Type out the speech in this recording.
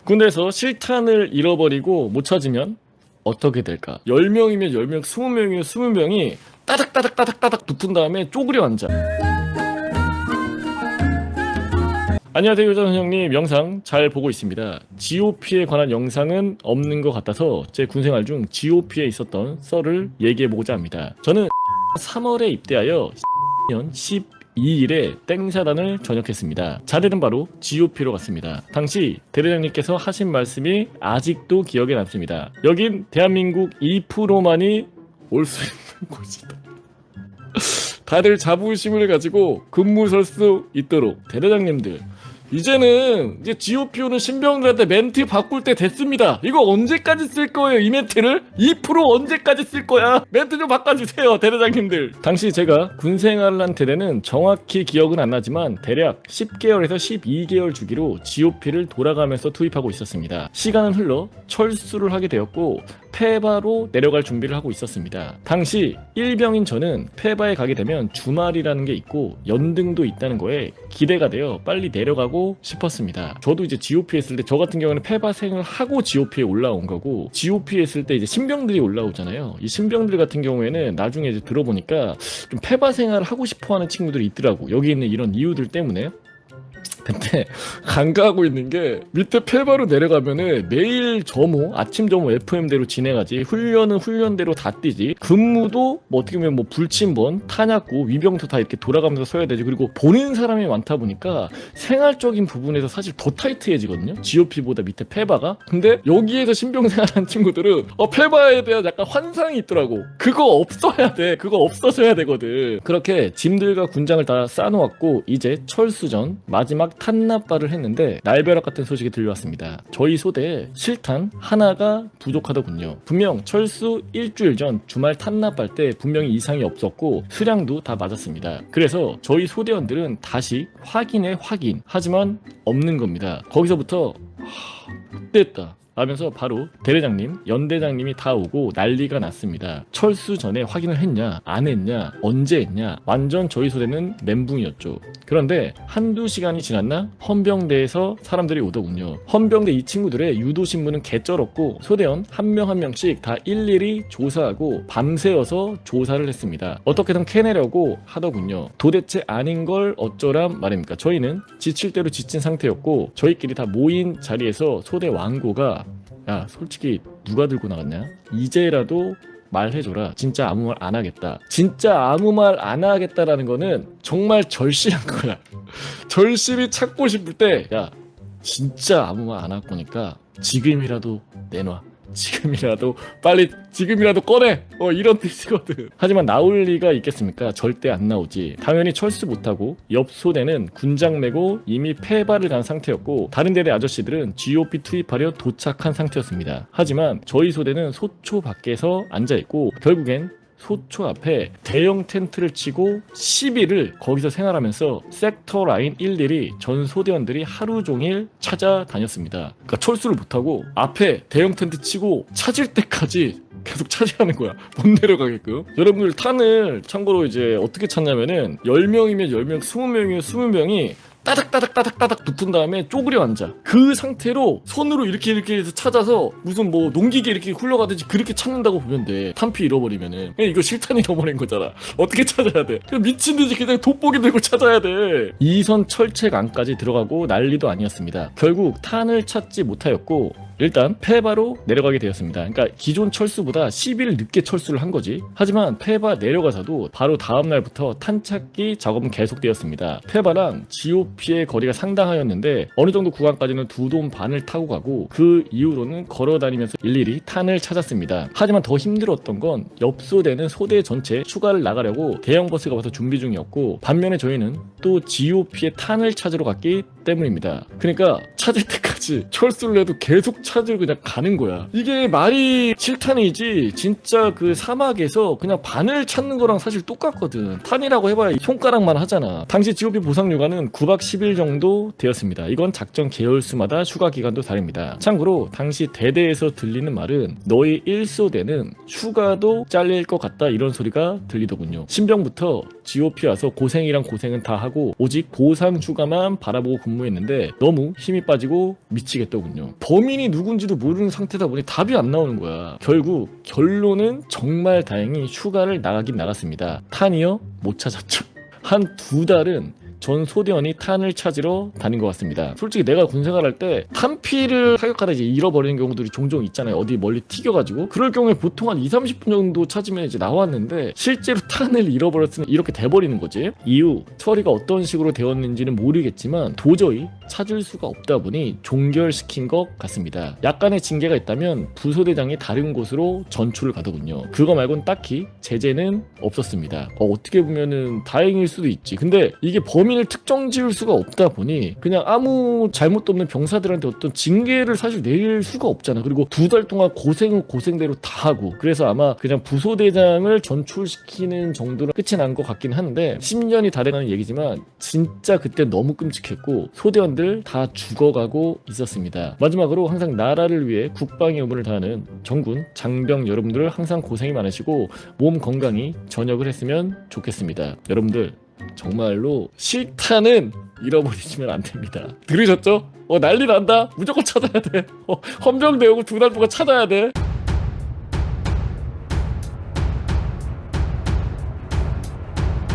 군대에서 실탄을 잃어버리고 못 찾으면 어떻게 될까? 10명이면 10명, 20명이면 20명이 따닥따닥따닥따닥 붙은 다음에 쪼그려 앉아. 안녕하세요, 요전 형님. 영상 잘 보고 있습니다. GOP에 관한 영상은 없는 것 같아서 제 군생활 중 GOP에 있었던 썰을 얘기해보고자 합니다. 저는 3월에 입대하여 년 12일에 땡사단을 전역했습니다. 자리는 바로 GOP로 갔습니다. 당시 대대장님께서 하신 말씀이 아직도 기억에 남습니다. 여긴 대한민국 2%만이 올 수 있는 곳이다. 다들 자부심을 가지고 근무 설 수 있도록. 대대장님들, 이제는 이제 GOP 오는 신병들한테 멘트 바꿀 때 됐습니다. 이거 언제까지 쓸 거예요, 이 멘트를? 2% 언제까지 쓸 거야? 멘트 좀 바꿔주세요, 대대장님들. 당시 제가 군생활을 한 대대는 정확히 기억은 안 나지만 대략 10개월에서 12개월 주기로 GOP를 돌아가면서 투입하고 있었습니다. 시간은 흘러 철수를 하게 되었고 페바로 내려갈 준비를 하고 있었습니다. 당시 일병인 저는 페바에 가게 되면 주말이라는 게 있고 연등도 있다는 거에 기대가 되어 빨리 내려가고 싶었습니다. 저도 이제 GOP에 있을 때, 저 같은 경우는 페바생을 하고 GOP에 올라온 거고, GOP에 있을 때 이제 신병들이 올라오잖아요. 이 신병들 같은 경우에는 나중에 이제 들어보니까 좀 페바 생활을 하고 싶어하는 친구들이 있더라고. 여기 있는 이런 이유들 때문에. 근데 간과하고 있는 게, 밑에 페바로 내려가면은 매일 점호, 아침 점호 FM대로 진행하지, 훈련은 훈련대로 다 뛰지, 근무도 뭐 어떻게 보면 뭐 불침번, 탄약고, 위병도 다 이렇게 돌아가면서 서야 되지. 그리고 보는 사람이 많다 보니까 생활적인 부분에서 사실 더 타이트해지거든요, GOP보다 밑에 페바가. 근데 여기에서 신병 생활하는 친구들은 페바에 대한 약간 환상이 있더라고. 그거 없어야 돼. 그거 없어져야 되거든. 그렇게 짐들과 군장을 다 쌓아놓았고 이제 철수 전 마지막 탄납발을 했는데 날벼락 같은 소식이 들려왔습니다. 저희 소대에 실탄 하나가 부족하더군요. 분명 철수 일주일 전 주말 탄납할 때 분명히 이상이 없었고 수량도 다 맞았습니다. 그래서 저희 소대원들은 다시 확인. 하지만 없는 겁니다. 거기서부터 됐다 하면서 바로 대대장님, 연대장님이 다 오고 난리가 났습니다. 철수 전에 확인을 했냐, 안 했냐, 언제 했냐. 완전 저희 소대는 멘붕이었죠. 그런데 한두 시간이 지났나 헌병대에서 사람들이 오더군요. 헌병대 이 친구들의 유도신문은 개쩔었고 소대원 한 명 한 명씩 다 일일이 조사하고 밤새워서 조사를 했습니다. 어떻게든 캐내려고 하더군요. 도대체 아닌 걸 어쩌란 말입니까? 저희는 지칠 대로 지친 상태였고 저희끼리 다 모인 자리에서 소대 왕고가, 야 솔직히 누가 들고 나갔냐? 이제라도 말해줘라. 진짜 아무 말 안 하겠다. 진짜 아무 말 안 하겠다라는 거는 정말 절실한 거야. 절실히 찾고 싶을 때, 야 진짜 아무 말 안 할 거니까 지금이라도 내놔. 지금이라도 빨리, 지금이라도 꺼내. 이런 뜻이거든. 하지만 나올 리가 있겠습니까? 절대 안 나오지. 당연히 철수 못하고 옆 소대는 군장 메고 이미 패바를 간 상태였고 다른 대대 아저씨들은 GOP 투입하려 도착한 상태였습니다. 하지만 저희 소대는 소초 밖에서 앉아있고 결국엔 소초 앞에 대형 텐트를 치고 10일을 거기서 생활하면서 섹터 라인 일일이 전 소대원들이 하루 종일 찾아다녔습니다. 그러니까 철수를 못하고 앞에 대형 텐트 치고 찾을 때까지 계속 차지하는 거야. 못 내려가게끔. 여러분들 탄을 참고로 이제 어떻게 찾냐면은 10명이면 10명, 20명이면 20명이 따닥따닥따닥따닥 붙은 다음에 쪼그려 앉아. 그 상태로 손으로 이렇게 해서 찾아서 무슨 뭐 농기계 이렇게 굴러가듯이 그렇게 찾는다고 보면 돼. 탄피 잃어버리면은. 이거 실탄이 잃어버린 거잖아. 어떻게 찾아야 돼? 그냥 미친듯이 그냥 돋보기 들고 찾아야 돼. 2선 철책 안까지 들어가고 난리도 아니었습니다. 결국 탄을 찾지 못하였고 일단 페바로 내려가게 되었습니다. 그러니까 기존 철수보다 10일 늦게 철수를 한 거지. 하지만 페바 내려가서도 바로 다음 날부터 탄찾기 작업은 계속되었습니다. 페바랑 GOP의 거리가 상당하였는데 어느 정도 구간까지는 2돈 반을 타고 가고 그 이후로는 걸어다니면서 일일이 탄을 찾았습니다. 하지만 더 힘들었던 건 옆소대는 소대 전체 추가를 나가려고 대형 버스가 와서 준비 중이었고 반면에 저희는 또 GOP의 탄을 찾으러 갔기 때문입니다. 그러니까 찾을 때까지 철수를 해도 계속 찾으러 그냥 가는 거야. 이게 말이 실탄이지 진짜 그 사막에서 그냥 바늘 찾는 거랑 사실 똑같거든. 탄이라고 해봐야 손가락만 하잖아. 당시 GOP 보상 휴가는 9박 10일 정도 되었습니다. 이건 작전 계열수마다 휴가 기간도 다릅니다. 참고로 당시 대대에서 들리는 말은 너희 1소대는 휴가도 잘릴 것 같다 이런 소리가 들리더군요. 신병부터 GOP 와서 고생이랑 고생은 다 하고 오직 보상 휴가만 바라보고 근무했는데 너무 힘이 빠지고 미치겠더군요. 범인이 누군지도 모르는 상태다 보니 답이 안 나오는 거야. 결국 결론은 정말 다행히 휴가를 나가긴 나갔습니다. 탄이요? 못 찾았죠. 한 2달은 전 소대원이 탄을 찾으러 다닌 것 같습니다. 솔직히 내가 군생활할 때 탄피를 타격하다 이제 잃어버리는 경우들이 종종 있잖아요. 어디 멀리 튀겨가지고 그럴 경우에 보통 한 2-30분 정도 찾으면 이제 나왔는데 실제로 탄을 잃어버렸으면 이렇게 돼버리는 거지. 이후 처리가 어떤 식으로 되었는지는 모르겠지만 도저히 찾을 수가 없다 보니 종결시킨 것 같습니다. 약간의 징계가 있다면 부소대장이 다른 곳으로 전출을 가더군요. 그거 말고는 딱히 제재는 없었습니다. 어떻게 보면은 다행일 수도 있지. 근데 이게 범인을 특정 지을 수가 없다 보니 그냥 아무 잘못도 없는 병사들한테 어떤 징계를 사실 내릴 수가 없잖아. 그리고 2달 동안 고생은 고생대로 다 하고 그래서 아마 그냥 부소대장을 전출시키는 정도로 끝이 난 것 같긴 한데 10년이 다 돼가는 얘기지만 진짜 그때 너무 끔찍했고 소대원들 다 죽어가고 있었습니다. 마지막으로 항상 나라를 위해 국방의 의무를 다하는 정군 장병 여러분들 항상 고생이 많으시고 몸 건강히 전역을 했으면 좋겠습니다. 여러분들 정말로 실탄은 잃어버리시면 안 됩니다. 들으셨죠? 난리 난다. 무조건 찾아야 돼. 헌병대원을 2달 동안 찾아야 돼.